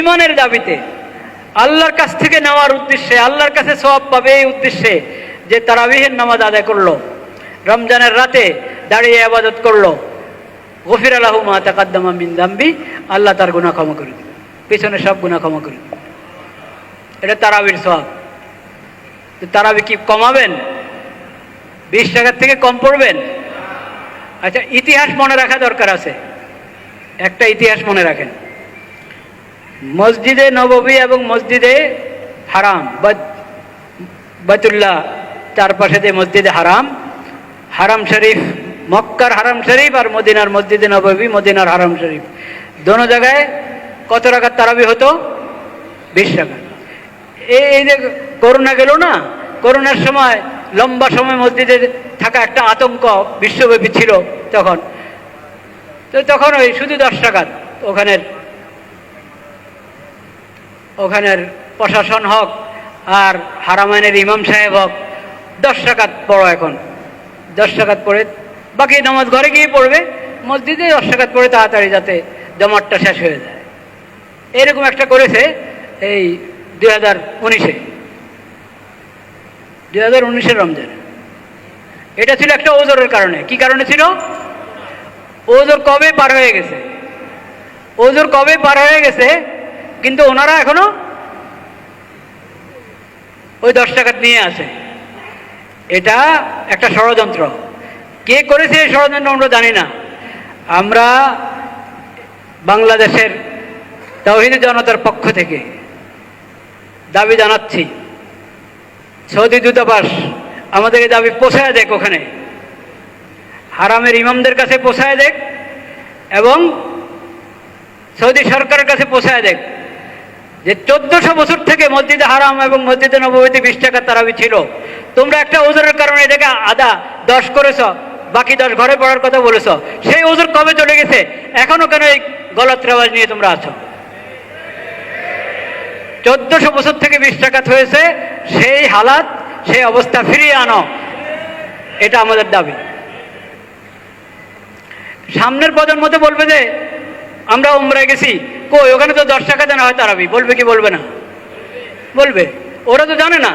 ইমানের দাবিতে, আল্লাহর কাছ থেকে নেওয়ার উদ্দেশ্যে, আল্লাহর কাছে সওয়াব পাবে এই উদ্দেশ্যে যে তারাবিহের নামাজ আদায় করলো, রমজানের রাতে দাঁড়িয়ে ইবাদত করলো, গফিরা লাহু মা তাকাদ্দামা মিন যামবি, আল্লাহ তার গুনাহ ক্ষমা করে দিবেন, পিছনে সব গুনাহ ক্ষমা করে দিবেন। এটা তারাবির সওয়াব। তারাবি কি কমাবেন? 20 টাকার থেকে কম পড়বেন? আচ্ছা, ইতিহাস মনে রাখা দরকার আছে। একটা ইতিহাস মনে রাখেন, মসজিদে নববী এবং মসজিদে হারাম, বাইতুল্লাহ চারপাশে যে মসজিদে হারাম, হারাম শরীফ, মক্কার হারাম শরীফ আর মদিনার মসজিদে নববী, মদিনার হারাম শরীফ, দোনো জায়গায় কত রাকাত তারাবি হতো? 20 রাকাত। এই যে করোনা গেল না, করোনার সময় লম্বা সময় মসজিদে থাকা একটা আতঙ্ক বিশ্বব্যাপী ছিল তখন। তো তখন ওই শুধু 10 রাকাত, ওখানের প্রশাসন হোক আর হারামাইনের ইমাম সাহেব হোক, 10 রাকাত পড়ো। এখন 10 রাকাত পড়ে বাকি নামাজ ঘরে গিয়ে পড়বে, মসজিদে 10 রাকাত পড়ে তাড়াতাড়ি যাতে জমাটটা শেষ হয়ে যায়। এরকম একটা করেছে এই 2019-এর রমজানে। এটা ছিল একটা ওজোরের কারণে। কি কারণে ছিল? ওজোর কবে পার হয়ে গেছে, ওজোর কবে পার হয়ে গেছে, কিন্তু ওনারা এখনো ওই 10 রাকাত নিয়ে আসে। এটা একটা ষড়যন্ত্র। কে করেছে এই ষড়যন্ত্র আমরা জানি না। আমরা বাংলাদেশের তাওহীদি জনতার পক্ষ থেকে দাবি জানাচ্ছি, সৌদি দূতাবাস আমাদেরকে দাবি পৌঁছায় দেখ, ওখানে হারামের ইমামদের কাছে পৌঁছায় দেখ এবং সৌদি সরকারের কাছে পৌঁছায় দেখ যে 1400 বছর থেকে মসজিদে হারাম এবং মসজিদে নববীতে 20 টাকা তারাবি ছিল। তোমরা একটা ওজোরের কারণে এটাকে 10 করেছ, বাকি 10 ঘরে পড়ার কথা বলেছ। সেই ওজোর কবে চলে গেছে? এখনো কেন এই গলত রেওয়াজ নিয়ে তোমরা আছো? 1400 বছর থেকে 20 টাকা হয়েছে, সেই হালাত, সেই অবস্থা ফিরিয়ে আনো, এটা আমাদের দাবি। সামনের প্রজন্মতে বলবে যে আমরা উমরায় গেছি, কই ওখানে তো 10 টাকা দেনা হয় তারাবি, বলবে কি বলবে না? বলবে। ওরা তো জানে না,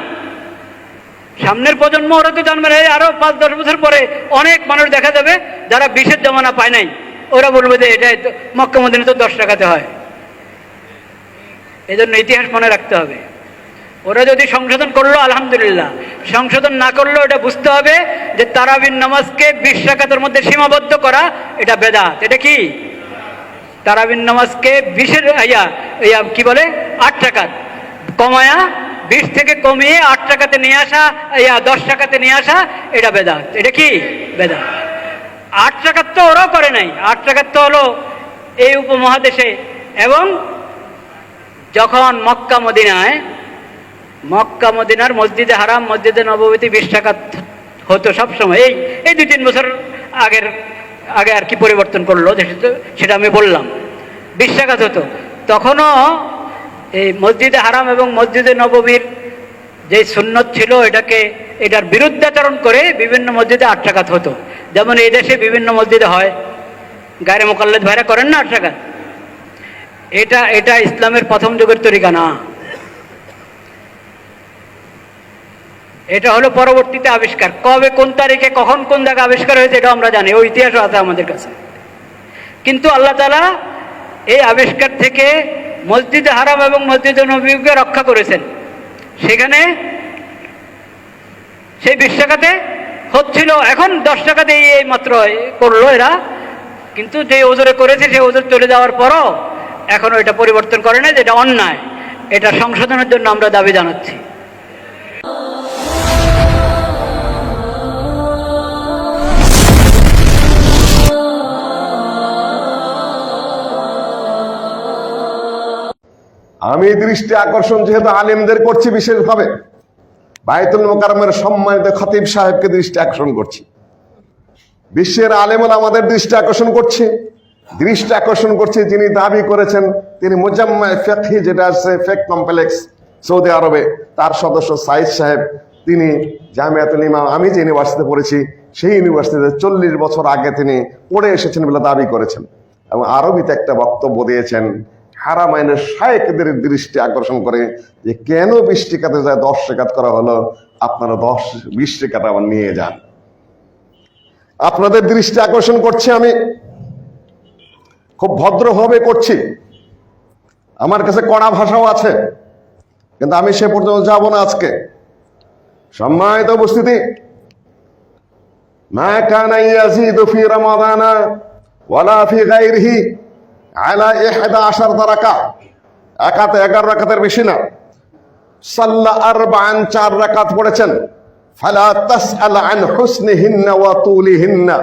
সামনের প্রজন্ম ওরা তো জানবে না। আরো 5-10 বছর পরে অনেক মানুষ দেখা যাবে যারা 20-এর জমানা পায় নাই, ওরা বলবে যে এটা মক্কা মদিনা তো 10 টাকাতে হয়। এই জন্য ইতিহাস মনে রাখতে হবে। ওরা যদি সংশোধন করলো আলহামদুলিল্লাহ, সংশোধন না করলো এটা বুঝতে হবে যে তারাবির নামাজকে 20 রাকাতের মধ্যে সীমাবদ্ধ করা এটা বেদাত। এটা কি? তারাবির নামাজকে 20-এর কি বলে 8 রাকাত কমায়া, 20 থেকে কমিয়ে 8 টাকাতে নিয়ে আসা, 10 টাকাতে নিয়ে আসা, এটা বেদাত। এটা কি? বেদাত। 8 রাকাত তো ওরাও করে নাই। 8 রাকাত তো হলো এই উপমহাদেশে। এবং যখন মক্কা মদিনার মসজিদে হারাম, মসজিদে নববীতে 20 টাকা হতো সবসময়। এই 2-3 বছর আগে আর কি পরিবর্তন করলো সেটা আমি বললাম। 20 টাকা হতো। তখনও এই মসজিদে হারাম এবং মসজিদে নববীর যে সুন্নত ছিল এটার বিরুদ্ধাচরণ করে বিভিন্ন মসজিদে 8 টাকা হতো। যেমন এই দেশে বিভিন্ন মসজিদে হয়, গায়রে মুকাল্লাদ ভাইরা করেন না 8 টাকা। এটা ইসলামের প্রথম যুগের তরিকা না। এটা হলো পরবর্তীতে আবিষ্কার। কবে, কোন তারিখে, কখন, কোন জায়গায় আবিষ্কার হয়েছে এটা আমরা জানি, ওই ইতিহাসও আছে আমাদের কাছে। কিন্তু আল্লাহ তাআলা এই আবিষ্কার থেকে মসজিদে হারাম এবং মসজিদে নববীকে রক্ষা করেছেন। সেখানে সেই 20 টাকাতে হচ্ছিল, এখন 10 টাকাতে এই মাত্র করলো এরা। কিন্তু যে ওজোরে করেছে সেই ওজোর চলে যাওয়ার পরও এখনো এটা পরিবর্তন করে না, যেটা অন্যায়। এটা সংশোধনের জন্য আমরা দাবি জানাচ্ছি। আমি দৃষ্টি আকর্ষণ যেহেতু আলেমদের করছি, বিশেষভাবে বায়তুল মোকাররমের সম্মানিত খতিব সাহেবকে দৃষ্টি আকর্ষণ করছি। বিশ্বের আলেমরা আমাদের দৃষ্টি আকর্ষণ করছে যিনি দাবি করেছেন তিনি মুজাম্মা ফিকহি, যেটা আছে ফিকহ কমপ্লেক্স সৌদি আরবে, তার সদস্য সাইদ সাহেব। তিনি জামিয়াতুল ইমাম, আমি যে ইউনিভার্সিটিতে পড়েছি সেই ইউনিভার্সিটিতে 40 বছর আগে তিনি পড়ে এসেছেন বলে দাবি করেছেন। এবং আরবিতে একটা বক্তব্য দিয়েছেন, হারামাইনের শায়েখদের দৃষ্টি আকর্ষণ করে যে কেন 20 রেখাতে যায় 10 রেখাত করা হলো, আপনারা 20 রেখাত আবার নিয়ে যান। আপনাদের দৃষ্টি আকর্ষণ করছি, আমি খুব ভদ্রভাবে করছি, আমার কাছে কড়া ভাষাও আছে, কিন্তু আমি সে পর্যন্ত যাব না আজকে। সম্মানিত উপস্থিতি, মা কানা ইয়াজিদু ফি রমাদানা ওয়ালা ফি গায়রিহি আলা 11 রাকাত, একাতে 11 রাকাতের বেশি না। সাল্লা আরবাআন, 4 রাকাত পড়েছেন। ফালা তাসআল আন হুসনিহিন্না ওয়া তুলিহিন্না,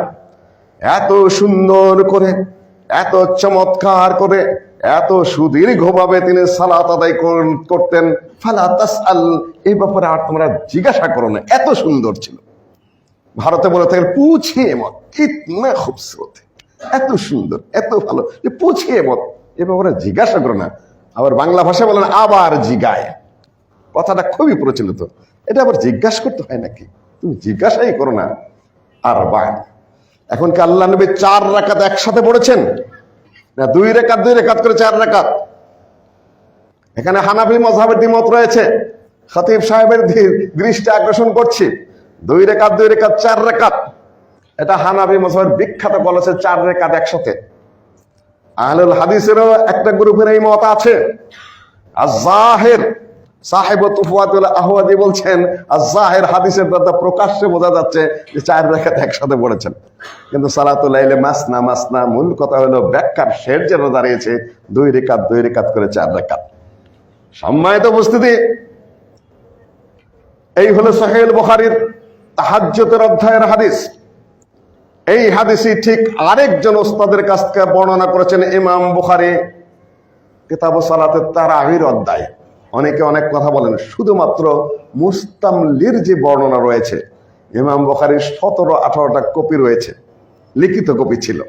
এত সুন্দর করে, এত চমৎকার করে, এত সুদীর্ঘভাবে তিনি সালাত আদায় করতেন। ফালা তাসআল, এই ব্যাপারে আর তোমরা জিজ্ঞাসা করো না, এত সুন্দর ছিল। ভারতে বলে থাকেন পুছিয়ে মত, কিতনা খুবসুরত, এত সুন্দর, এত ভালো, যে পুছিয়ে মত, এ ব্যাপারে জিজ্ঞাসা করো না। আবার বাংলা ভাষায় বলেন আবার জিগায়, কথাটা খুবই প্রচলিত। এটা আবার জিজ্ঞাসা করতে হয় নাকি? তুমি জিজ্ঞাসাই করো না। আর এখন কি আল্লাহ নবী 4 রাকাত একসাথে পড়েছেন না 2 রেখাত করে 4 রাকাত? এখানে হানাফি মাযহাবের দ্বিমত রয়েছে। খতিব সাহেবের দৃষ্টি আকর্ষণ করছি, 2 রেখাত 4 রেখাত, এটা হানাফি মাযহাবের বিখ্যাত বলেছে 4 রেখাত একসাথে। আহলুল হাদিসেরও একটা গ্রুপের এই মত আছে। আয-যাহির সাহেব তুফাতুল আহওয়াদি বলছেন, আয-যাহির হাদিসের দ্বারা প্রকাশ্যে বোঝা যাচ্ছে যে 4 রাকাত একসাথে পড়েছেন, কিন্তু সালাতুল লাইলে মাসনা মাসনা, মূল কথা হলো ব্যাখ্যার শের যেন দাঁড়িয়েছে 2 রেখাত করে 4 রাকাত। সম্মানিত উপস্থিতি, এই হলো সহিহ বুখারীর তাহাজ্জুদের অধ্যায়ের হাদিস। এই হাদিসই ঠিক আরেকজন ওস্তাদের কাছ থেকে বর্ণনা করেছেন ইমাম বুখারী কিতাবুস সালাতের তারাবির অধ্যায়। অনেকে অনেক কথা বলেন, শুধুমাত্র মুস্তামলির যে বর্ণনা রয়েছে, ইমাম বুখারীর 17-18টা কপি রয়েছে, লিখিত কপি ছিল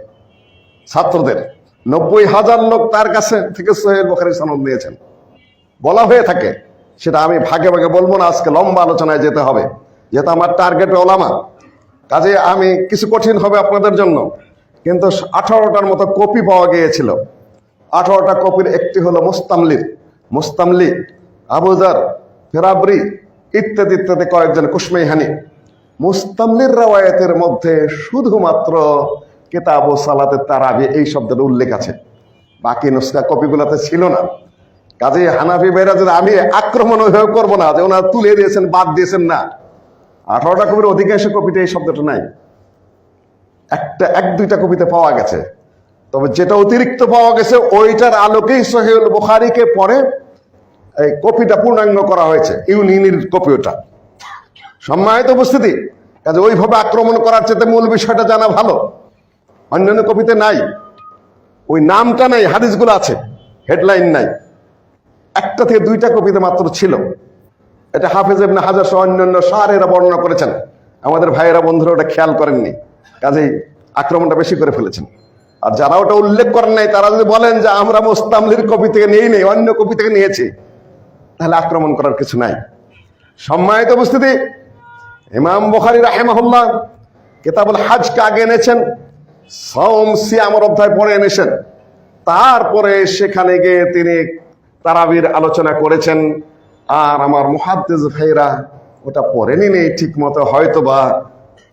ছাত্রদের। 90,000 লোক তার কাছে থেকে সহিহ বুখারীর সনদ নিয়েছেন। বলা হয়ে থাকে, সেটা আমি ভাগে ভাগে বলবো না, আজকে লম্বা আলোচনায় যেতে হবে, যেহেতু আমার টার্গেট ওলামা, কাজে আমি কিছু কঠিন হবে আপনাদের জন্য। কিন্তু 18টার মতো কপি পাওয়া গিয়েছিল। 18টা কপির একটি হলো মুস্তামলি, আবু যার, ফেরাবরি ইত্যাদি ইত্যাদি কয়েকজন কুশমাইহানি। মুস্তামলির রাওয়ায়াতের মধ্যে শুধুমাত্র কিতাবুস সালাতের তারাবি এই শব্দের উল্লেখ আছে, বাকি নুসখা কপিগুলোতে ছিল না। কাজে হানাফি ভাইরা যদি, আমি আক্রমণ ওইভাবে করবো না যে ওনারা তুলে দিয়েছেন বাদ দিয়েছেন, না, 18টা কপির অধিকাংশ কপিতে এই শব্দটা নাই, 1-2টা কপিতে পাওয়া গেছে। তবে যেটা অতিরিক্ত পাওয়া গেছে ওইটার আলোকেই সহিহ বুখারীকে পরে এই কপিটা পূর্ণাঙ্গ করা হয়েছে, ইউনিয়নের কপি ওটা। সম্মানিত উপস্থিতি, কাজে ওইভাবে আক্রমণ করার চেয়ে মূল বিষয়টা জানা ভালো। অন্যান্য কপিতে নাই, ওই নামটা নাই, হাদিসগুলো আছে, হেডলাইন নাই। 1টা থেকে 2টা কপিতে মাত্র ছিল। এটা হাফেজ ইবনে হাজার সহ অন্যান্য শারেরা বর্ণনা করেছেন। আমাদের ভাইয়েরা বন্ধুরা ওটা খেয়াল করেননি, কাজেই আক্রমণটা বেশি করে ফেলেছেন। আর যারা ওটা উল্লেখ করেন নাই, তারা যদি বলেন যে আমরা মুস্তামলির কপি থেকে নেই, অন্য কপি থেকে নিয়েছি, তাহলে আক্রমণ করার কিছু নাই। সম্মানিত উপস্থিতি, ইমাম বুখারী রাহিমাহুল্লাহ কিতাবুল হজকে আগে এনেছেন, সাওম সিয়ামের অধ্যায় পরে এনেছেন, তারপরে সেখানে গিয়ে তিনি তারাবির আলোচনা করেছেন। আর আমার মুহাদ্দিস ভাইরা ওটা পড়েনি নেই ঠিক মতো, হয়তোবা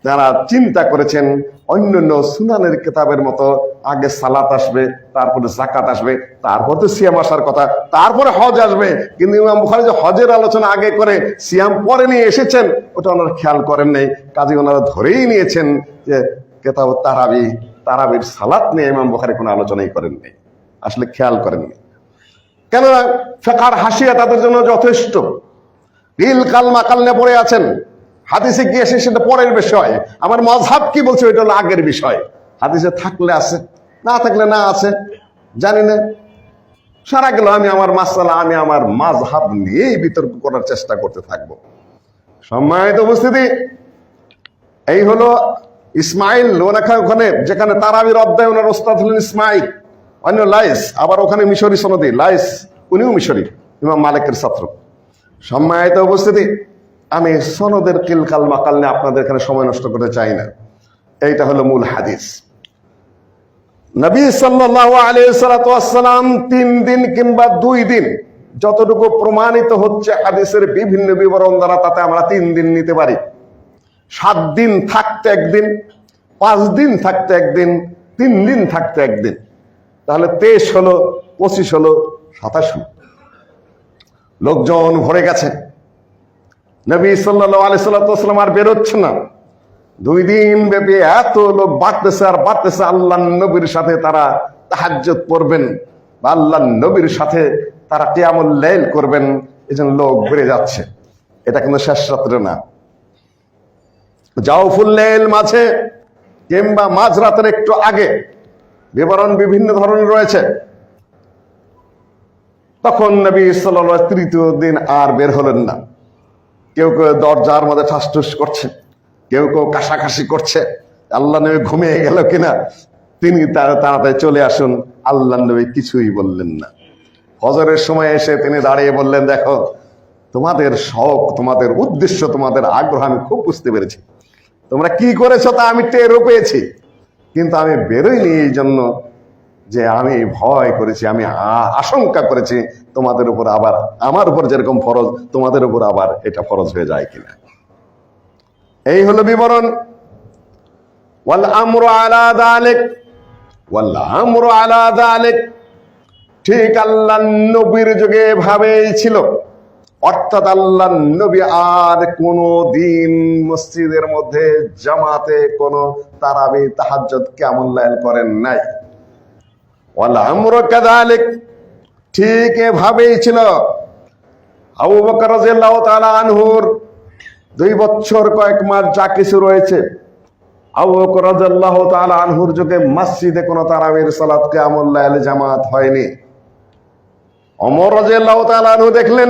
তারা চিন্তা করেছেন অন্যান্য সুনানের কিতাবের মতো আগে সালাত আসবে, তারপরে যাকাত আসবে, তারপর তো সিয়াম আসার কথা, তারপরে হজ আসবে। কিন্তু ইমাম বুখারী যে হজের আলোচনা আগে করে সিয়াম পরে নিয়ে এসেছেন, ওটা ওনারা খেয়াল করেন নাই। কাজে ওনারা ধরেই নিয়েছেন যে কিতাব তারাবির সালাত নিয়ে ইমাম বুখারী কোনো আলোচনাই করেন নাই, আসলে খেয়াল করেননি। কেননা ফিকহের হাসিয়া তাদের জন্য যথেষ্ট। ইল কাল মাকাল নিয়ে পড়ে আছেন, হাদিসে গিয়েছে সেটা পরের বিষয়। আমার মাযহাব কি বলছে ওইটা হলো আগের বিষয়। হাদিসে থাকলে আছে, না থাকলে না আছে, জানি না। সারা গেল আমি আমার মাসআলা, আমি আমার মাযহাব নিয়েই বিতর্ক করার চেষ্টা করতে থাকবো। সম্মানিত উপস্থিতি, এই হলো ইসমাইল। ওখানে যেখানে তারাবির অধ্যায় ওনার ওস্তাদ হলেন ইসমাইল, অন্য লাইস, আবার ওখানে মিশরি সনদি লাইস, উনিও মিশরি, ইমাম মালিকের ছাত্র। সম্মানিত উপস্থিতি, আমি সনদের কিলকাল মাকাল নিয়ে আপনাদের এখানে সময় নষ্ট করতে চাই না। এইটা হলো মূল হাদিস। নবী সাল্লাল্লাহু আলাইহি সাল্লাম 3 দিন কিংবা 2 দিন, যতটুকু প্রমাণিত হচ্ছে হাদিসের বিভিন্ন বিবরণ দ্বারা, তাতে আমরা 3 দিন নিতে পারি। 7 দিন থাকতে 1 দিন, 5 দিন থাকতে 1 দিন, 3 দিন থাকতে 1 দিন, তাহলে 23 হলো, 25 হলো, 27 হলো। লোকজন ভরে গেছে। নবী সাল্লাল্লাহু আলাইহি সাল্লাম আর বেরোচ্ছে না। 2 দিন ব্যাপী এত লোক বাড়তেছে আর বাড়তেছে। আল্লাহ নবীর সাথে তারা তাহাজ্জুদ পড়বেন বা আল্লাহ নবীর সাথে তারা কিয়ামুল লাইল করবেন, এজন্য লোক বেড়ে যাচ্ছে। এটা কিন্তু শেষ রাত্রে না, জাওফুল লাইল মাঝে কিংবা মাঝরাতের একটু আগে বিবরণ বিভিন্ন ধরনের রয়েছে। তখন নবী সাল্লাল্লাহু আলাইহি ওয়াসাল্লাম 3য় দিন আর বের হলেন না। কেউ কেউ দরজার মধ্যে ঠাসঠুস করছে, কেউ কেউ কাশাকাশি করছে, আল্লাহ নবী ঘুমিয়ে গেল কিনা। তিনি তাড়াতাড়ি চলে আসুন। আল্লাহ নবী কিছুই বললেন না। ফজরের সময় এসে তিনি দাঁড়িয়ে বললেন, দেখো, তোমাদের শখ, তোমাদের উদ্দেশ্য, তোমাদের আগ্রহ আমি খুব বুঝতে পেরেছি। তোমরা কি করেছো তা আমি টেরও পেয়েছি, কিন্তু আমি বেরোইনি এই জন্য যে আমি ভয় করেছি, আমি আশঙ্কা করেছি তোমাদের উপর আবার আমার উপর যেরকম ফরজ, তোমাদের উপর আবার এটা ফরজ হয়ে যায় কিনা। এই হলো বিবরণ। ওয়াল আমরু আলা যালিক, ওয়াল আমরু আলা যালিক। ঠিক আল্লাহ নবীর যুগে ভাবেই ছিল, অর্থাৎ আল্লাহ নবী আর কোনো দিন মসজিদের মধ্যে জামাতে কোনো তারাবি তাহাজ্জুদ কিয়ামুল লাইল করেন নাই। ওয়াল আমরু কাযালিক, ঠিক এভাবেই ছিল। আবু বকর রাদিয়াল্লাহু তাআলা আনহুর 2 বছর কয়েক মাস যা কিছু রয়েছে, আবু বকর রাদিয়াল্লাহু তাআলা আনহুর যুগে মসজিদে কোনো তারাবির সালাত কিয়ামুল লাইল জামাত হয়নি। ওমর রাদিয়াল্লাহু তাআলা আনহু দেখলেন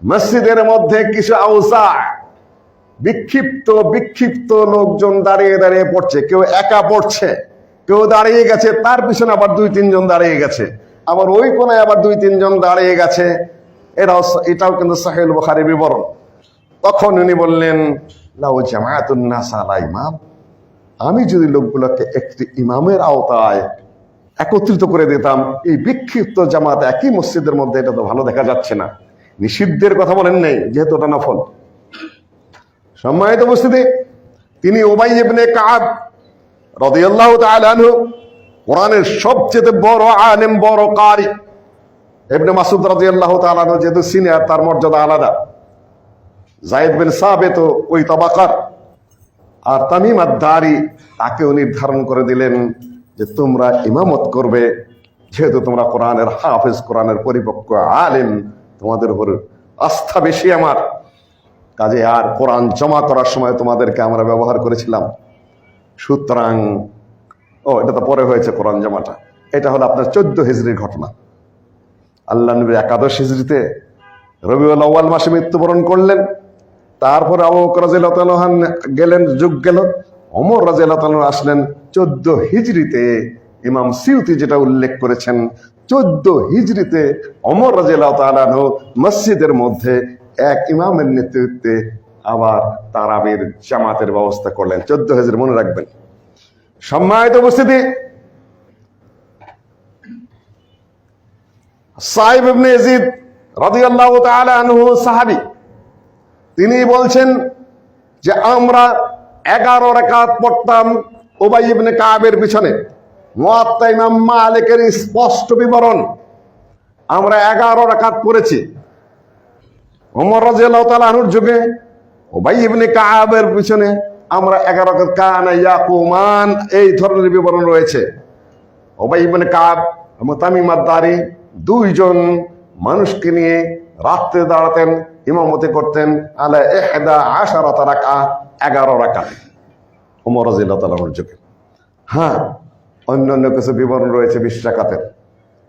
মসজিদের মধ্যে কিছু আওসা বিক্ষিপ্ত লোকজন দাঁড়িয়ে দাঁড়িয়ে পড়ছে। কেউ একা পড়ছে, কেউ দাঁড়িয়ে গেছে, তার পিছনে আবার 2-3 জন দাঁড়িয়ে গেছে, আবার ওই কোনায় আবার 2-3 জন দাঁড়িয়ে গেছে। এটাও কিন্তু সহিহ বুখারীর বিবরণ। তখন উনি বললেন, লাউ জামাআতুন নাস আলা ইমাম, আমি যদি লোকগুলোকে একটি ইমামের আওতায় একত্রিত করে দিতাম, এই বিক্ষিপ্ত জামাত একই মসজিদের মধ্যে, এটা তো ভালো দেখা যাচ্ছে না। নিষিদ্ধের কথা বলেন নাই, যেহেতু ওটা নফল। সম্মানিত উপস্থিতি, তিনি উবাই ইবনে কাব রাদিয়াল্লাহু তাআলা আনহু, কোরআনের সবচেয়ে বড় আলেম, বড় কারি। ইবনে মাসউদ রাদিয়াল্লাহু তাআলা আনহু যেহেতু সিনিয়র, তার মর্যাদা আলাদা। যায়েদ বিন সাবিত ওই তাবাকার। আর তামিম আদ-দারি, তাকেও নির্ধারণ করে দিলেন যে তোমরা ইমামত করবে, যেহেতু তোমরা কোরআনের হাফেজ, কোরআনের পরিপক্ক আলেম, তোমাদের উপর আস্থা বেশি আমার। কাজে আর কোরআন জমা করার সময় তোমাদেরকে আমরা ব্যবহার করেছিলাম। সুতরাং এটা তো পরে হয়েছে কোরআন জমাটা। এটা হলো আপনার 14 হিজরির ঘটনা। আল্লাহ নবী 11 হিজরিতে রবিউল আউয়াল মাসে মৃত্যুবরণ করলেন। তারপরে আবু বকর রাদিয়াল্লাহু তাআলা গেলেন, যুগ গেল, ওমর রাদিয়াল্লাহু তাআলা আসলেন 14 হিজরিতে। ইমাম সিউতি যেটা উল্লেখ করেছেন, 14 হিজরিতে ওমর রাদিয়াল্লাহু তাআলা মসজিদের মধ্যে এক ইমামের নেতৃত্বে আবার তারাবির জামাতের ব্যবস্থা করলেন। 14 হিজরি মনে রাখবেন। সম্মানিত উপস্থিতি, সাইব ইবনে ইয়াজিদ রাদিয়াল্লাহু তাআলা আনহু সাহাবী, তিনি বলছেন যে আমরা 11 রাকাত পড়তাম উবাই ইবনে কাবের পিছনে। মুয়াত্তা ইমাম মালিকের স্পষ্ট বিবরণ, আমরা 11 রাকাত পড়েছি। ওমর রাদিয়াল্লাহু তাআলা আনহুর যুগে উবাই ইবনে কাবের পিছনে আমরা 11 রাকাত, কানা ইয়াকুমান, এই ধরনের বিবরণ রয়েছে। উবাই ইবনে কাব এবং তামিম আদ-দারি 2 জন মানুষকে নিয়ে রাতে দাঁড়াতেন, ইমামতি করতেন আলা 11 রাকাত, 11 রাকাত ওমর রাদিয়াল্লাহু তাআলা আনহুর যুগে। হ্যাঁ, অন্যান্য কিছু বিবরণ রয়েছে 20 রাকাতের।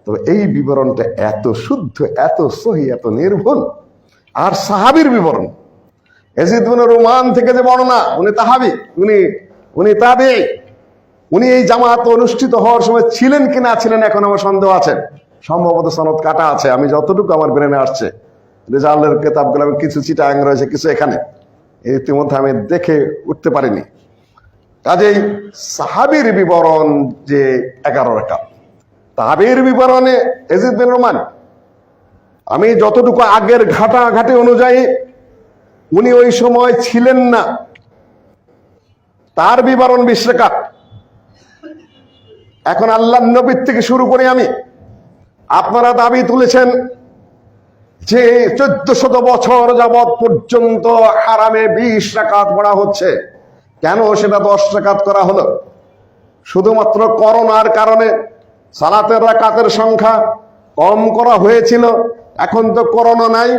তবে এই বিবরণটা এত শুদ্ধ, এত সহি, এত নির্ভুল। আর সাহাবীর বিবরণ, ইয়াজিদ বিন রুমান থেকে যে বর্ণনা, উনি তাহাবী, উনি তাবেঈ। উনি এই জামাত অনুষ্ঠিত হওয়ার সময় ছিলেন কি না ছিলেন এখন আমার সন্দেহ আছে। সম্ভবত সনদ কাটা আছে, আমি যতটুকু আমার ব্রেনে আসছে। রেজাল্টের কিতাবগুলো আমি কিছু চিটাং রয়েছে, কিছু এখানে ইতিমধ্যে আমি দেখে উঠতে পারিনি। কাজেই সাহাবীর বিবরণ যে 11 রাকাত, তাবির বিবরণে ইয়াজিদ বিন রুমান, আমি যতটুকু আগের ঘাটাঘাটি অনুযায়ী উনি ওই সময় ছিলেন না, তার বিবরণ 20 রাকাত। এখন আল্লাহর নবীর থেকে শুরু করি আমি। আপনারা দাবি তুলেছেন যে 1400 বছর যাবৎ পর্যন্ত হারামে 20 রাকাত পড়া হচ্ছে, কেন সেটা 10 রাকাত করা হলো? শুধুমাত্র করোনার কারণে সালাতের রাকাতের সংখ্যা কম করা হয়েছিল। এখন তো করোনা নাই,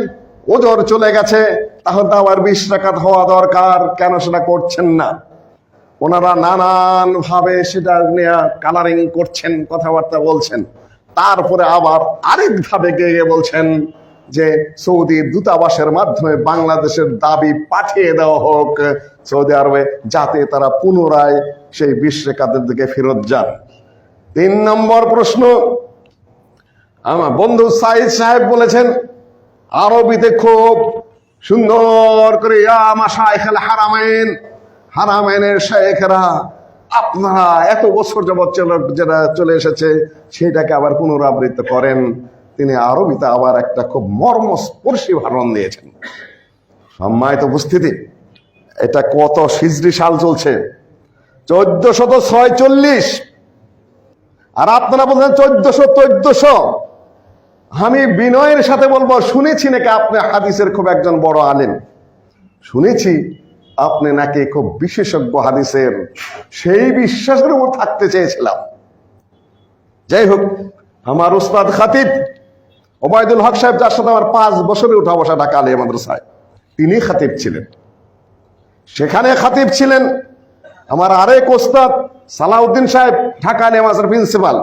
ওজর চলে গেছে, তাহলে আবার 20 রাকাত হওয়া দরকার, কেন সেটা করছেন না? ওনারা নানান ভাবে সেটা নিয়ে কালারিং করছেন, কথাবার্তা বলছেন। তারপরে আবার আরেক ধাপে গিয়ে বলছেন যে সৌদি দূতাবাসের মাধ্যমে বাংলাদেশের দাবি পাঠিয়ে দেওয়া হোক সৌদি আরবে, যাতে তারা পুনরায় সেই 20 রাকাতের দিকে ফেরত যান। 3 নম্বর প্রশ্ন, আমার বন্ধু সাইদ সাহেব বলেছেন আরবিতে খুব সুন্দর করে ইয়া মাশায়েখুল হারামাইন, হারামাইনের শেখরা, আপনারা এত বছর যাবৎ যেটা চলে এসেছে সেটাকে আবার পুনরাবৃত্তি করেন। তিনি আরবিতে আবার একটা খুব মর্মস্পর্শী ভাষণ দিয়েছেন। সম্মানিত উপস্থিতি, এটা কত হিজরি সাল চলছে? 1446, আর আপনারা বলছেন 1400। আমি বিনয়ের সাথে বলবো, শুনেছি নাকি আপনি হাদিসের খুব একজন বড় আলেম, শুনেছি আপনি নাকি খুব বিশেষজ্ঞ হাদিসের, সেই বিশ্বাসের উপর থাকতে চেয়েছিলাম। যাই হোক, আমার উস্তাদ খাতিব ওবায়দুল হক সাহেব, যার সাথে আমার 5 বছরে উঠা বসা ঢাকা আলিয়া মাদ্রাসায়, তিনি খাতিব ছিলেন। সেখানে খাতিব ছিলেন আমার আরেক ওস্তাদ সালাউদ্দিন সাহেব, ঢাকা আলিয়া মাদ্রাসার প্রিন্সিপাল।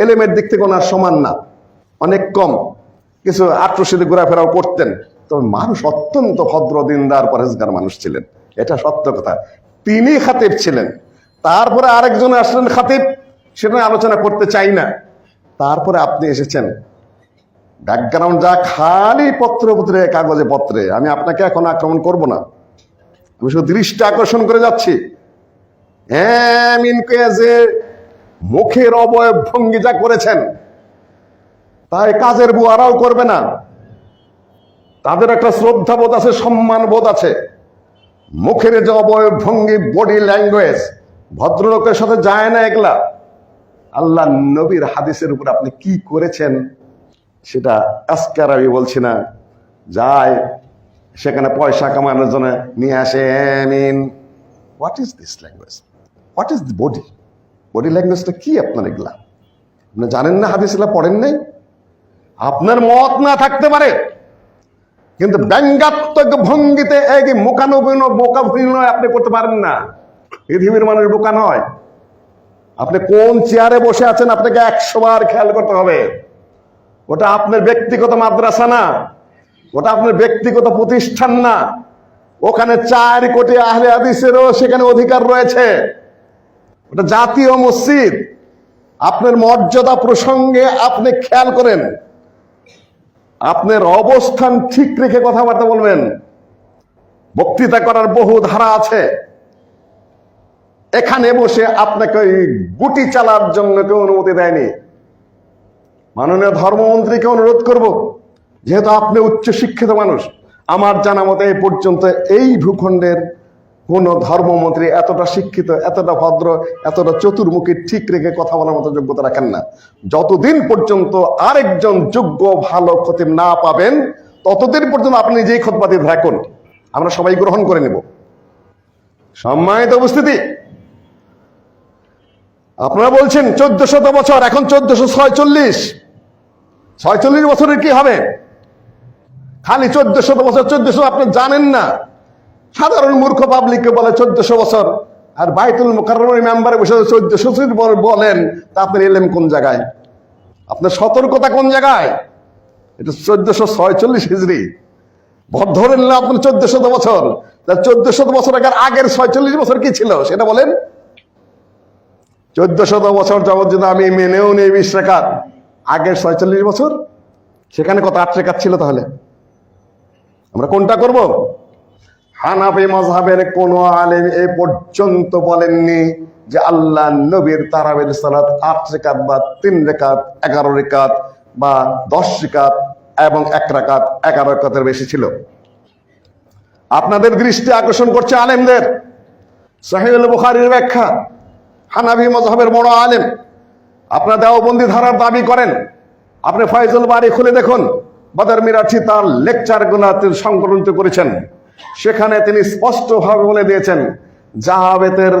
এলেমের দিক থেকে ওনার সমান না, অনেক কম, কিছু আট্রসিদে ঘোরাফেরাও করতেন। তবে মানুষ অত্যন্ত ভদ্র, দিনদার, পরেজগার মানুষ ছিলেন, এটা সত্য কথা। তিনি খাতিব ছিলেন। তারপরে আরেকজন আসলেন খাতিব, সেটা আলোচনা করতে চাই না। তারপরে আপনি এসেছেন, ব্যাকগ্রাউন্ড যা, খালি পত্রে কাগজে পত্রে। আমি আপনাকে এখন আক্রমণ করব না, আমি শুধু দৃষ্টি আকর্ষণ করে যাচ্ছি। যে মুখের অবয়ব ভঙ্গি যা করেছেন, তাই কাজের বুয়ারাও করবে না। তাদের একটা শ্রদ্ধা বোধ আছে, সম্মান বোধ আছে। মুখের যে অবয়ব ভঙ্গি, বডি ল্যাঙ্গুয়েজ, ভদ্রলোকের সাথে যায় না এগুলা। আল্লাহ নবীর হাদিসের উপর আপনি কি করেছেন সেটা আজকার আমি বলছি না। যায় সেখানে পয়সা কামানোর জন্য নিয়ে আসে। What is this language? What is the body? Body ল্যাঙ্গুয়েজটা কি আপনার? এগুলা আপনি জানেন না, হাদিস এগুলা পড়েন নাই। আপনার মত না থাকতে পারে, কিন্তু ব্যঙ্গাত্মক ভঙ্গিতে মোকাভিনয় আপনি করতে পারেন না। পৃথিবীর মানুষ বোকা নয়। আপনি কোন চেয়ারে বসে আছেন আপনাকে 100 বার খেয়াল করতে হবে। ওটা আপনার ব্যক্তিগত মাদ্রাসা না, ওটা আপনার ব্যক্তিগত প্রতিষ্ঠান না। ওখানে 4 কোটি আহলে হাদিসেরও সেখানে অধিকার রয়েছে। ওটা জাতীয় মসজিদ। আপনার মর্যাদা প্রসঙ্গে আপনি খেয়াল করেন, আপনার অবস্থান ঠিক রেখে কথাবার্তা বলবেন। বক্তৃতা করার বহু ধারা আছে। এখানে বসে আপনাকে ওই গুটি চালার জন্য কেউ অনুমতি দেয়নি। মাননীয় ধর্মমন্ত্রীকে অনুরোধ করব, যেহেতু আপনি উচ্চ শিক্ষিত মানুষ, আমার জানা মতে এই পর্যন্ত এই ভূখণ্ডের কোন ধর্মমন্ত্রী এতটা শিক্ষিত, এতটা ভদ্র, এতটা চতুর্মুখী ঠিক রেখে কথা বলার মতো যোগ্যতা রাখেন না। যতদিন পর্যন্ত আরেকজন যোগ্য ভালো খতিব না পাবেন, ততদিন পর্যন্ত আপনি নিজেই খুতবা দিয়ে থাকুন, আমরা সবাই গ্রহণ করে নেব। সম্মানিত উপস্থিতি, আপনারা বলছেন 1400 বছর, এখন 1446। 46 বছরের কি হবে? খালি 1400 বছর, 1400 আপনি জানেন না। সাধারণ মূর্খ পাবলিককে বলে 1400 বছর, আর বাইতুল মুকাররমের মেম্বারে বসে 1400 বলেন, তা আপনার এলেম কোন জায়গায়? আপনার সতর্কতা কোন জায়গায়? এটা 1446 হিজরি। ধরে নিলাম আপনার 1400 বছর, 1400 বছর আগের 46 বছর কি ছিল সেটা বলেন। 1400 বছর যাবত যদি আমি মেনেও নেই 20 রাকাত, আগের 46 বছর সেখানে কত 8 রাকাত ছিল? তাহলে আমরা কোনটা করব? হানাফি মাযহাবের কোন আলেম এ পর্যন্ত বলেননি যে আল্লাহ নবীর তারাবির সালাত 8 রাকাত বা 3 রাকাত 11 রাকাত বা 10 রাকাত এবং 1 রাকাত 11 রাকাতের বেশি ছিল। আপনাদের দৃষ্টি আকর্ষণ করছে আলেমদের সহিহুল বুখারীর ব্যাখ্যা। হানাফি মাযহাবের বড় আলেম, আপনারা দেওবন্দি ধারার দাবি করেন, আপনি ফয়জুল বারী খুলে দেখুন, বদর মিরাঠি তার লেকচারগুলোতে সংকলন করেছেন, সেখানে তিনি স্পষ্টভাবে বলে দিয়েছেন জাহাবেতের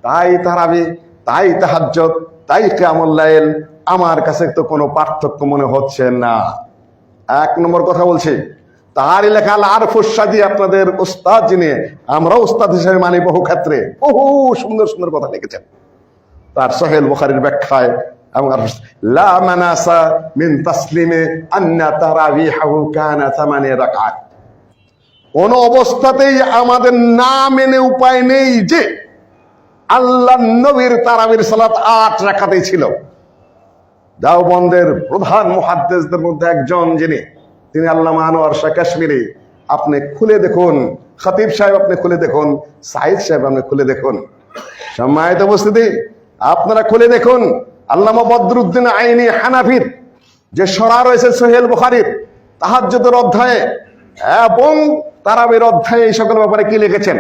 তাই তারাবি, তাই তাহাজ্জুদ, তাই কিয়ামুল লাইল, আমার কাছে তো কোনো পার্থক্য মনে হচ্ছে না। 1 নম্বর কথা বলছি, তার লেখা আল আরফুস সাদি, আপনাদের উস্তাদ যিনি, আমরা উস্তাদ হিসেবে মানি বহু ক্ষেত্রে, বহু সুন্দর সুন্দর কথা লিখেছেন তার সহিহুল বুখারীর ব্যাখ্যায়। এবং লা মানাসা মিন তাসলিমে আন্না তারাবিহু কানা 8 রাকাত, কোন অবস্থাতেই আমাদের না মেনে উপায় নেই যে আল্লাহ নবীর তারাবির সালাত 8 রাকাতেই ছিল। দেওবন্দের প্রধান মুহাদ্দিসদের মধ্যে একজন যিনি, তিনি আল্লামা আনোয়ার শাহ কাশ্মীরি, আপনি খুলে দেখুন, খতিব সাহেব আপনি খুলে দেখুন, সাইদ সাহেব আপনি খুলে দেখুন, সম্মানিত উপস্থিতি আপনারা খুলে দেখুন আল্লামা বদরুদ্দিন আইনি হানাফির যে সরা রয়েছে সহিহুল বুখারীর তাহাজ্জুদের অধ্যায়ে এবং তারাবির অধ্যায়ে এই সকল ব্যাপারে কি লিখেছেন।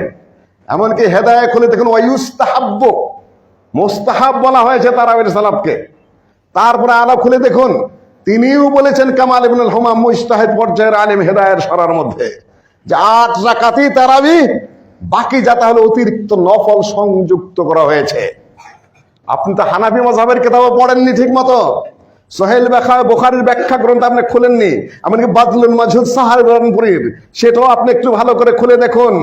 এমনকি হেদায়ে খুলে দেখুন ওয়ায়ুস্তাহাব্বু, মুস্তাহাব বলা হয়েছে তারাবির সালাতকে। তারপরে আলা খুলে দেখুন, তিনিও বলেছেন কামাল ইবনুল হুমাম মুজতাহিদ পর্যায়ের আলেম হেদায়ের সরার মধ্যে যে 8 রাকাতই তারাবি, বাকি যাতে হলো অতিরিক্ত নফল সংযুক্ত করা হয়েছে। আপনি তো হানাফি মাযহাবের কিতাবও পড়েননি ঠিক মতো, সহিহুল বুখারীর ব্যাখ্যা গ্রন্থ আপনি খুলেননি, এমনকি বাদলুল মাজহুদ সাহারপুরীর সেটাও আপনি একটু ভালো করে খুলে দেখুন।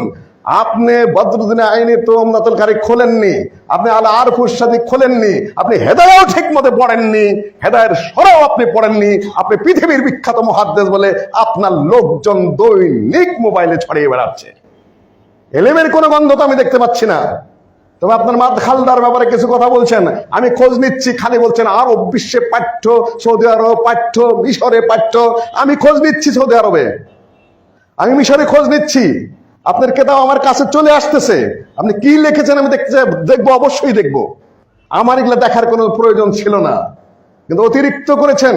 আপনি বদরুদ্দিন আইনি তুমনাতুল কারি খোলেননি, আপনি আল আরফুস সাদি খোলেননি, আপনি হেদায়াও ঠিক মতো পড়েননি, হেদায়ের সরাও আপনি পড়েননি। আপনি পৃথিবীর বিখ্যাত মুহাদ্দিস বলে আপনার লোকজন দৈনিক মোবাইলে ছড়িয়ে বেড়াচ্ছে, এলেমের কোনো গন্ধ তো আমি দেখতে পাচ্ছি না। তবে আপনার মাদখালদার ব্যাপারে কিছু কথা বলছেন, আমি খোঁজ নিচ্ছি, খালি বলছেন আরব বিশ্বে পাঠ্য, সৌদি আরব পাঠ্য, মিশরে পাঠ্য। আমি খোঁজ নিচ্ছি সৌদি আরবে, আমি মিশরে খোঁজ নিচ্ছি, আপনার কেতাব আমার কাছে চলে আসতেছে। আপনি কি লিখেছেন আমি দেখবো, অবশ্যই দেখবো। আমার এগুলো দেখার কোনো প্রয়োজন ছিল না, কিন্তু অতিরিক্ত করেছেন,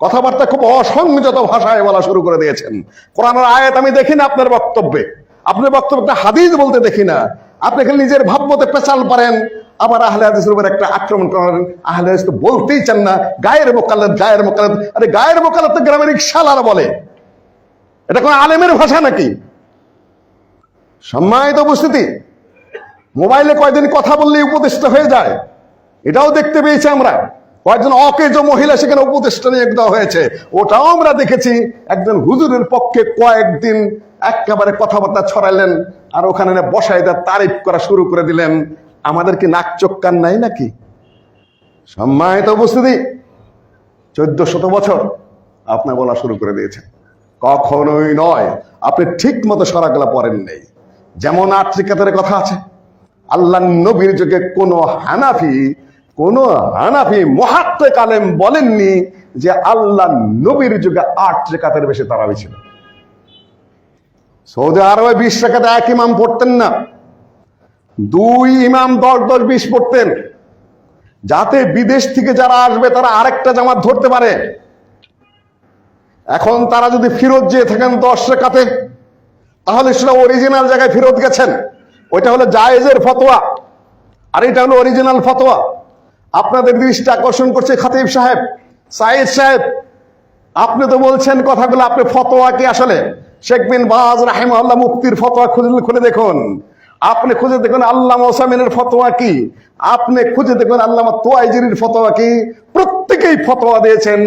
কথাবার্তা খুব অসংযত ভাষায় বলা শুরু করে দিয়েছেন। কোরআনের আয়াত আমি দেখি না আপনার বক্তব্যে, আপনার বক্তব্যটা হাদিস বলতে দেখি না। আপনি খালি নিজের ভাবমতে পেঁচাল পারেন, আবার আহলে হাদিসের উপর একটা আক্রমণ করেন। আহলে হাদিস তো বলতেই চান না, গায়ের মোকাল্লাদ, গায়ের মোকাল্লাদ। আরে গায়ের মোকাল্লাদ তো গ্রামের রিকশাওয়ালা বলে, এটা কোন আলেমের ভাষা নাকি? সম্মানিত উপস্থিতি, মোবাইলে কয়দিন কথা বললেই উপদেষ্টা হয়ে যায়, এটাও দেখতে পেয়েছি আমরা। কয়েকজন অকেজ মহিলা সেখানে উপদেষ্টা নিয়োগ দেওয়া হয়েছে, ওটাও আমরা দেখেছি। একজন হুজুরের পক্ষে কয়েকদিন একেবারে কথাবার্তা ছড়াইলেন, আর ওখানে বসায় দেওয়ার তারিফ করা শুরু করে দিলেন। আমাদের কি নাক চোখ কান নাই নাকি? সম্মানিত উপস্থিতি, 1400 বছর আপনি বলা শুরু করে দিয়েছেন। কখনোই নয়, আপনি ঠিক মতো সরাগুলা পড়েন নেই। যেমন 8 রাকাতের কথা আছে, আল্লাহ নবীর যুগে কোন হানাফি মুহাক্কিক আলেম বলেননি যে আল্লাহ নবীর যুগে 8 রাকাতের বেশি তারাবি ছিল। সৌদি আরবে 20 রাকাতে এক ইমাম পড়তেন না, 2 ইমাম 10-10, 20 পড়তেন, যাতে বিদেশ থেকে যারা আসবে তারা আরেকটা জামাত ধরতে পারে। এখন তারা যদি ফিরত যেয়ে থাকেন 10 রাকাতে, তাহলে সেটা অরিজিনাল জায়গায় ফেরত গেছেন, ওইটা হলো জায়েজের ফতোয়া, আর এটা হলো অরিজিনাল ফতোয়া। আপনাদের দৃষ্টি আকর্ষণ করছে খতিব সাহেব, সাইদ সাহেব, আপনি তো বলছেন কথাগুলো, আপনি ফতোয়া কি আসলে শেখ বিন বাজ রাহিমাহুল্লাহ মুফতির ফতোয়া খুলে দেখুন, আপনি খুঁজে দেখুন আল্লামা ওসামিনের ফতোয়া কি, আপনি খুঁজে দেখুন আল্লামা তোয়াইজিরির ফতোয়া কি। প্রত্যেকেই ফতোয়া দিয়েছেন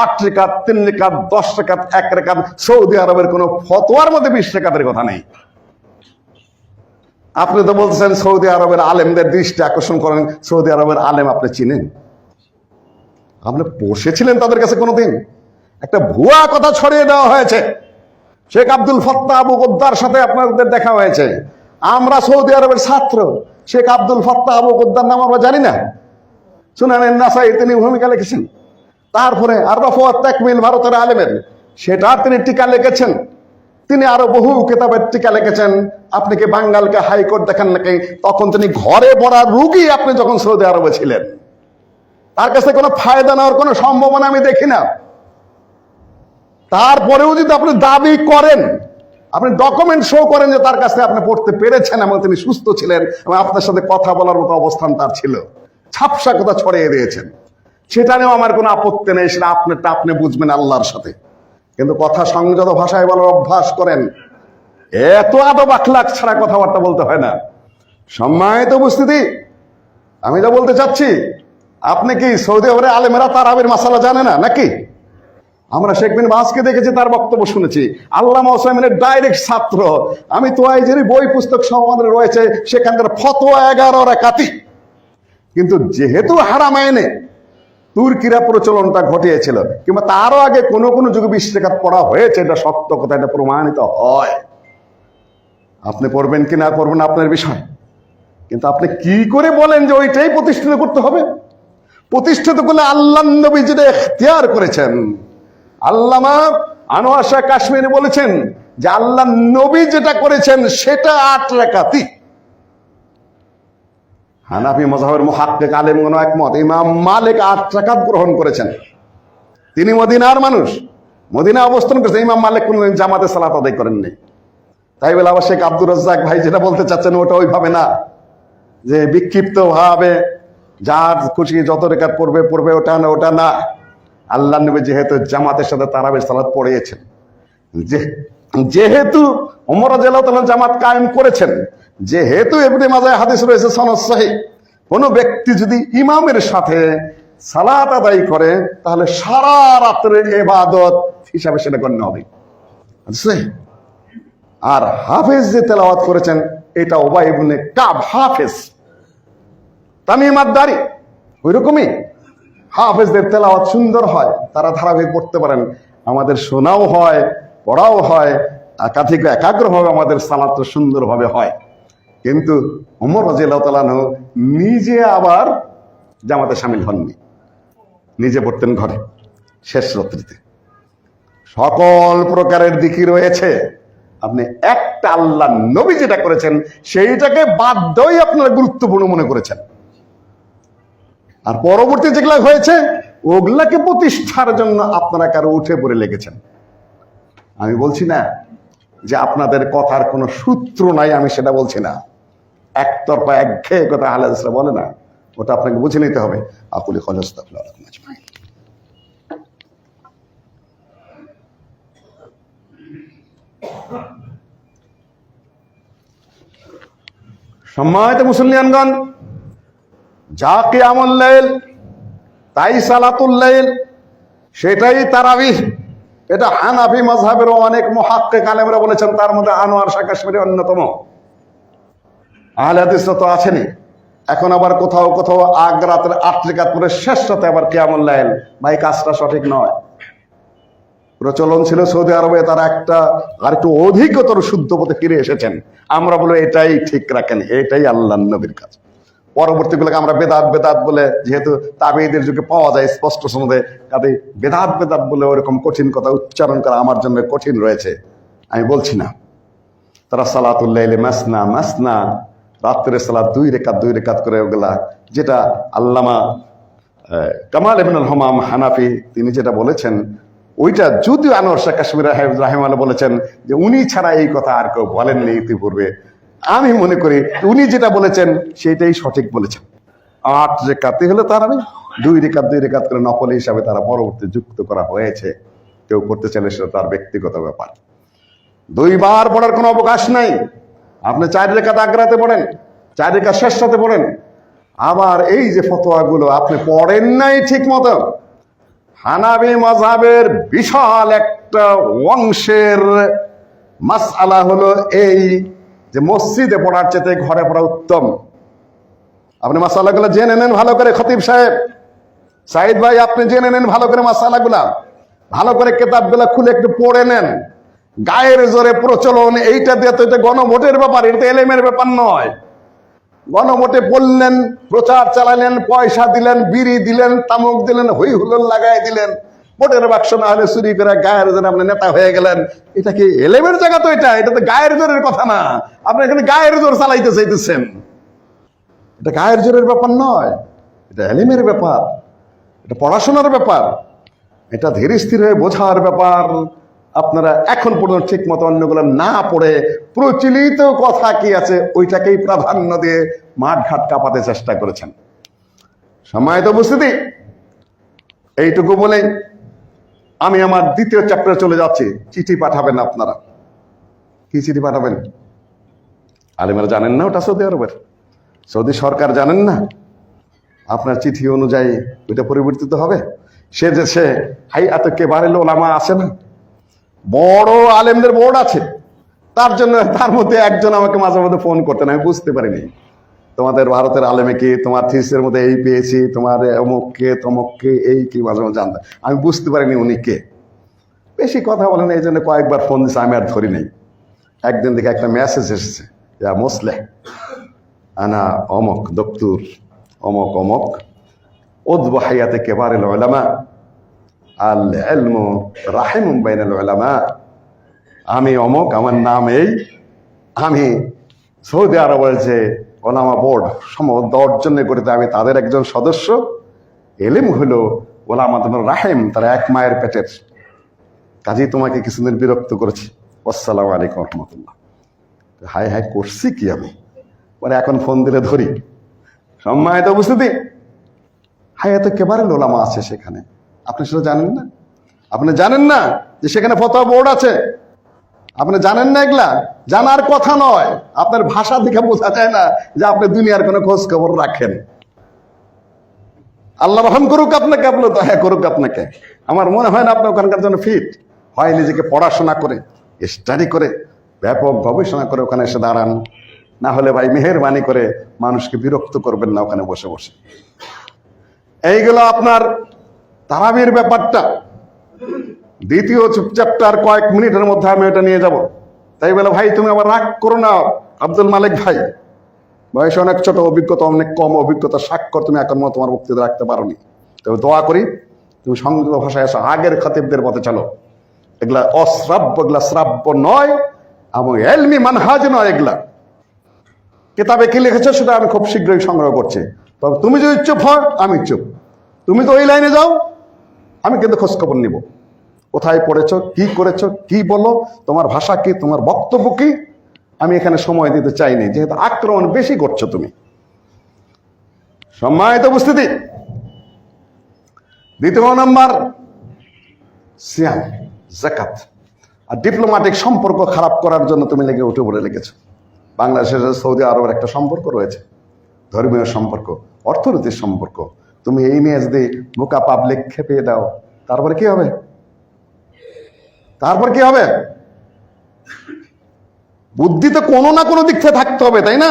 8 রাকাত, 3 রাকাত, 10 রাকাত, 1 রাকাত। সৌদি আরবের কোন ফতোয়ার মধ্যে 20 রাকাতের কথা নেই। আপনি তো বলছেন সৌদি আরবের আলেমদের দৃষ্টি আকর্ষণ করেন, সৌদি আরবের আলেম আপনি চিনেন? আপনি বসেছিলেন তাদের কাছে কোনোদিন? একটা ভুয়া কথা ছড়িয়ে দেওয়া হয়েছে, শেখ আব্দুল ফাত্তাহ আবু গোদ্দার সাথে আপনাদের দেখা হয়েছে। আমরা সৌদি আরবের ছাত্র, শেখ আব্দুল ফাত্তাহ আবু গোদ্দার নাম আমরা জানি না? সুনানের নাসাই তিনি ভূমিকা লিখেছেন। তারপরে আর রফাত তাকমিল ভারতের আলেমের, সেটার তিনি টিকা লিখেছেন। তিনি আরো বহু কিতাবের টিকা লিখেছেন। আপনি কি বাঙ্গালকে হাইকোর্ট দেখেন নাকি? তখন তিনি ঘরে পড়া রুগী, আপনি যখন সৌদি আরবে ছিলেন। তার কাছে কোনো ফায়দা নেওয়ার কোনো সম্ভাবনা আমি দেখি না। তারপরেও যদি আপনি দাবি করেন, আপনি ডকুমেন্ট শো করেন যে তার কাছে আপনি পড়তে পেরেছেন এবং তিনি সুস্থ ছিলেন এবং আপনার সাথে কথা বলার মতো অবস্থান তার ছিল, ছাপসা কথা ছড়িয়ে দিয়েছেন, সেটা নিয়েও আমার কোনো আপত্তি নেই। সেটা আপনারটা আপনি বুঝবেন আল্লাহর সাথে। কিন্তু কথা সংযত ভাষায় বলার অভ্যাস করেন, এত আদব আখলাক ছাড়া কথাবার্তা বলতে হয় না। সম্মানিত উপস্থিতি, আমি যা বলতে চাচ্ছি, আপনি কি সৌদি আরবের আলেমেরা তারাবির মাসালা জানে না নাকি? আমরা শেখ বিন বাজকে দেখেছি, তার বক্তব্য শুনেছি। আল্লামা ওসাইমিনের ডাইরেক্ট ছাত্র। আমি তোয়াইজের বই পুস্তক সহ আমাদের রয়েছে, সেখানকার ফতোয়া 11 রাকাতি। কিন্তু যেহেতু হারামাইনে তুর্কিরা প্রচলনটা ঘটিয়েছিল, কিংবা তারও আগে কোনো কোনো যুগে 20 রাকাত পড়া হয়েছে, এটা সত্য কথা, এটা প্রমাণিত হয়। আপনি পড়বেন কি না পড়বেন আপনার বিষয়, কিন্তু আপনি কি করে বলেন যে ওইটাই প্রতিষ্ঠিত করতে হবে? প্রতিষ্ঠিত করলে আল্লাহ নবী যেটা ইখতিয়ার করেছেন, আল্লামা আনোয়ার শাহ কাশ্মীরি বলেছেন যে আল্লাহ নবী যেটা করেছেন সেটা 8 রাকাতি। হানাফি মাযহাবের মুহাক্কিক আলেমগণ একমত, ইমাম মালিক 8 রাকাত গ্রহণ করেছেন। তিনি মদিনার মানুষ, মদিনা অবস্থান করেছেন। ইমাম মালিক কোনদিন জামাতে সালাত আদায় করেননি। তাই বলে আবার শেখ আব্দুর রাজ্জাক ভাই যেটা বলতে চাচ্ছেন ওটা ওইভাবে না, যে বিক্ষিপ্ত ভাবে যার খুশি যত রেখাত পড়বে পড়বে, ওটা না। আল্লাহ নবী যেহেতু জামাতের সাথে তারাবির সালাত পড়িয়েছেন, যেহেতু ওমর রাদিয়াল্লাহু তাআলা জামাত কায়েম করেছেন, যেহেতু ইবনে মাজাহ হাদিস রয়েছে সনদ সহিহ, কোন ব্যক্তি যদি ইমামের সাথে সালাত আদায় করে তাহলে সারা রাতের ইবাদত হিসাবে সেটা গণ্য হবে। আর হাফেজ যে তেলাওয়াত করেছেন এটা উবাই ইবনে কাব হাফেজ, তামিম আদ-দারি ওই রকমই হাফেজদের তেলাওয়াত সুন্দর হয়, তারা ধারাবাহিক পড়তে পারেন। আমাদের শোনাও হয়, পড়াও হয়, একাধিক একাগ্রভাবে আমাদের সালাতটা সুন্দরভাবে হয়। কিন্তু ওমর রাদিয়াল্লাহু তাআলা আনহু নিজে আবার জামাতে শামিল হননি, নিজে পড়তেন ঘরে শেষ রাত্রিতে। সকল প্রকারের দিকই রয়েছে, আপনি একটা আল্লাহ নবী যেটা করেছেন সেইটাকে বাধ্যই আপনারা গুরুত্বপূর্ণ মনে করেছেন, আর পরবর্তী যেগুলা হয়েছে ওগুলাকে প্রতিষ্ঠার জন্য আপনারা কারো উঠে পড়ে লেগেছেন। আমি বলছি না যে আপনাদের কথার কোনো সূত্র নাই, আমি সেটা বলছি না। একতরফা একঘেয়ে কথা আহলে হাদিসরা বলে না, ওটা আপনাকে বুঝে নিতে হবে। আকুলি খলস্তাগফিরুল্লাহ লাকুম আজমাইন। সম্মানিত মুসল্লিয়ানগণ, যা কিয়ামুল লাইল তাই সালাতুল লাইল, সেটাই তারাবিহ। এটা হানাফি মাযহাবের অনেক মুহাক্কিক আলেমরা বলেছেন, তার মধ্যে আনোয়ার শাহ কাশ্মীরি অন্যতম। আহলে হাদিসরা তো আছেনই, এখন আবার কোথাও কোথাও আগ রাতের 8 রাকাত পরে শেষ রাতে আবার কিয়ামুল লাইল। ভাই, কাজটা সঠিক নয়। প্রচলন ছিল সৌদি আরবে, তারা একটা আর একটু অধিকতর শুদ্ধ পথে ফিরে এসেছেন। আমরা বলে এটাই ঠিক রাখেন, এটাই আল্লাহ নবীর কাজ। পরবর্তীগুলোকে আমরা বেদাত বেদাত বলে, যেহেতু তাবেঈদের যুগে পাওয়া যায় স্পষ্ট সনদে, কাজে বেদাত বেদাত বলে ওরকম কঠিন কথা উচ্চারণ করা আমার জন্য কঠিন রয়েছে, আমি বলছি না। তারা সালাতুল লাইলি মাসনা মাসনা, রাত্রে সালাত 2 রাকাত করে, ওগুলা যেটা আল্লামা কামাল ইবনুল হামাম হানাফি তিনি যেটা বলেছেন, ওইটা যদিও আনোয়ার শাহ কাশ্মীরি রাহিমাহুল্লাহ বলেছেন যে উনি ছাড়া এই কথা আর কেউ বলেননি ইতিপূর্বে, আমি মনে করি উনি যেটা বলেছেন সেটাই সঠিক বলেছেন। 8 রাকাতই হলো তারাবি, 2 রাকাত করে নফল হিসাবে তারা পরবর্তী যুক্ত করা হয়েছে। কেউ করতে চাইলে সেটা তার ব্যক্তিগত ব্যাপার। 2 বার পড়ার কোনো অবকাশ নাই। আপনি 4 রাকাত আগ্রাতে পড়েন, 4 রাকাত শেষ রাতে পড়েন। আবার এই যে ফতোয়াগুলো আপনি পড়েন নাই ঠিক মতো, হানাফি মাযহাবের বিশাল একটা অংশের মাসআলা হলো এই যে মসজিদে পড়ার চেয়ে ঘরে পড়া উত্তম। আপনি মাসআলাগুলো জেনে নেন ভালো করে। খতিব সাহেব, সাইদ ভাই, আপনি জেনে নেন ভালো করে মাসআলাগুলা, ভালো করে কিতাবগুলা খুলে একটু পড়ে নেন। গায়ের জোরে প্রচলন এইটা দিয়ে তো এটা গণভোটের ব্যাপার, এটা তো এলেমের ব্যাপার নয়। গণভোটে বললেন, প্রচার চালালেন, পয়সা দিলেন, বিড়ি দিলেন, তামুক দিলেন, হই হুল্লোড় লাগাই দিলেন, ভোটের বাক্স না হলে চুরি করে গায়ের জোরে আপনি নেতা হয়ে গেলেন, এটা কি এলেমের জায়গা? তো এটা তো গায়ের জোরের কথা না। আপনি এখানে গায়ের জোর চালাইতে চাইতেছেন, এটা গায়ের জোরের ব্যাপার নয়, এটা এলেমের ব্যাপার, এটা পড়াশোনার ব্যাপার, এটা ধীরে স্থির হয়ে বোঝার ব্যাপার। আপনারা এখন পর্যন্ত ঠিক মতো অন্যগুলো না পড়ে প্রচলিত কথা কি আছে ওইটাকেই প্রাধান্য দিয়ে মাঠ ঘাট কাঁপাতে চেষ্টা করেছেন। সম্মানিত উপস্থিতি, এইটুকু বলে আমি আমার দ্বিতীয় চ্যাপ্টারে চলে যাচ্ছি। চিঠি পাঠাবেন আপনারা। কি চিঠি পাঠাবেন? আলেমেরা জানেন না ওটা সৌদি আরবের, সৌদি সরকার জানেন না? আপনার চিঠি অনুযায়ী ওইটা পরিবর্তিত হবে। সে যে সে হাইয়াত কেবারেল ওলামা আছে না, বড় আলেমদের বোর্ড আছে, তার জন্য তার মধ্যে একজন আমাকে মাঝে মধ্যে ফোন করতেন, আমি বুঝতে পারিনি তোমাদের ভারতের আলেমে কি, তোমার থিসের মধ্যে এই পেয়েছি, তোমার অমুককে তমককে এই কি, মাঝে মাঝে জানতাম, আমি বুঝতে পারিনি উনি কে। বেশি কথা বলেন এই জন্য কয়েকবার ফোন দিচ্ছে, আমি আর ধরি নাই। একদিন দেখে একটা মেসেজ এসেছে, ইয়া মুসলেহ আনা অমক দপ্তুর অমক অমক উযবু হায়াতে কিবারিল উলামা আল ইলমু রাহিমুম বাইনাল উলামা। আমি অমক, আমার নাম এই, আমি সৌদি আরবের যে ওলামা বোর্ড সম্ভবত 10 জনের গঠিত, আমি তাদের একজন সদস্য। এলিম হলো ওলামাতুর রাহিম, তারা এক মায়ের পেটের। কাজেই তোমাকে কিছুদিন বিরক্ত করেছি। আসসালামু আলাইকুম রহমতুল্লাহ। হাই হাই করছি কি আমি, পরে এখন ফোন দিলে ধরি। সম্মানিত উপস্থিতি, হায়াতে কেবারেল ওলামা আছে সেখানে, আপনি সেটা জানেন না? আপনি জানেন না যে সেখানে ফতোয়া বোর্ড আছে? আপনি জানেন না? এগুলা জানার কথা নয়। আপনার ভাষা দেখে বোঝা যায় না যে আপনি দুনিয়ার কোনো খোঁজ খবর রাখেন। আল্লাহ রহম করুক আপনাকে, আপনি দয়া করুক আপনাকে। আমার মনে হয় না আপনি ওখানকার জন্য ফিট। হয় নিজেকে পড়াশোনা করে, স্টাডি করে, ব্যাপক গবেষণা করে ওখানে এসে দাঁড়ান। না হলে ভাই মেহেরবানি করে মানুষকে বিরক্ত করবেন না ওখানে বসে বসে। এইগুলো আপনার তারাবির ব্যাপারটা। দ্বিতীয় চ্যাপ্টার কয়েক মিনিটের মধ্যে আমি এটা নিয়ে যাব। তাই বলে ভাই তুমি আবার রাগ করো না আব্দুল মালিক ভাই, বয়সে অনেক ছোট, অভিজ্ঞতা অনেক কম, অভিজ্ঞতা স্বাক্ষর তুমি এখন তোমার বক্তৃতা রাখতে পারোনি। তবে দোয়া করি তুমি সংযত ভাষায় আসো, আগের খতিবদের পথে চলো। এগুলা অশ্রাব্য, এগুলা শ্রাব্য নয় এবং এলমি মানহাজ নয়। এগুলা কিতাবে কি লিখেছো সেটা আমি খুব শীঘ্রই সংগ্রহ করছি। তবে তুমি যদি চুপ হয় আমি চুপ, তুমি তো ওই লাইনে যাও, আমি কিন্তু খোঁজখবর নিব। কোথায় পড়েছো, কি করেছো, কি বলো, তোমার ভাষা কি, তোমার বক্তব্য কি, আমি এখানে সময় দিতে চাইনি, যেহেতু আক্রমণ বেশি করছো তুমি। সম্মানিত উপস্থিতি, দ্বিতীয় নম্বর সিয়াম, যাকাত আর ডিপ্লোম্যাটিক সম্পর্ক খারাপ করার জন্য তুমি লেগে উঠে পড়ে লেগেছো। বাংলাদেশের সৌদি আরবের একটা সম্পর্ক রয়েছে, ধর্মীয় সম্পর্ক, অর্থনৈতিক সম্পর্ক। তুমি এই নিয়ে যদি বোকা পাবলিক খেপিয়ে দাও, তারপরে কি হবে? তারপর কি হবে? বুদ্ধি তো কোনো না কোনো দিক থেকে থাকতে হবে, তাই না?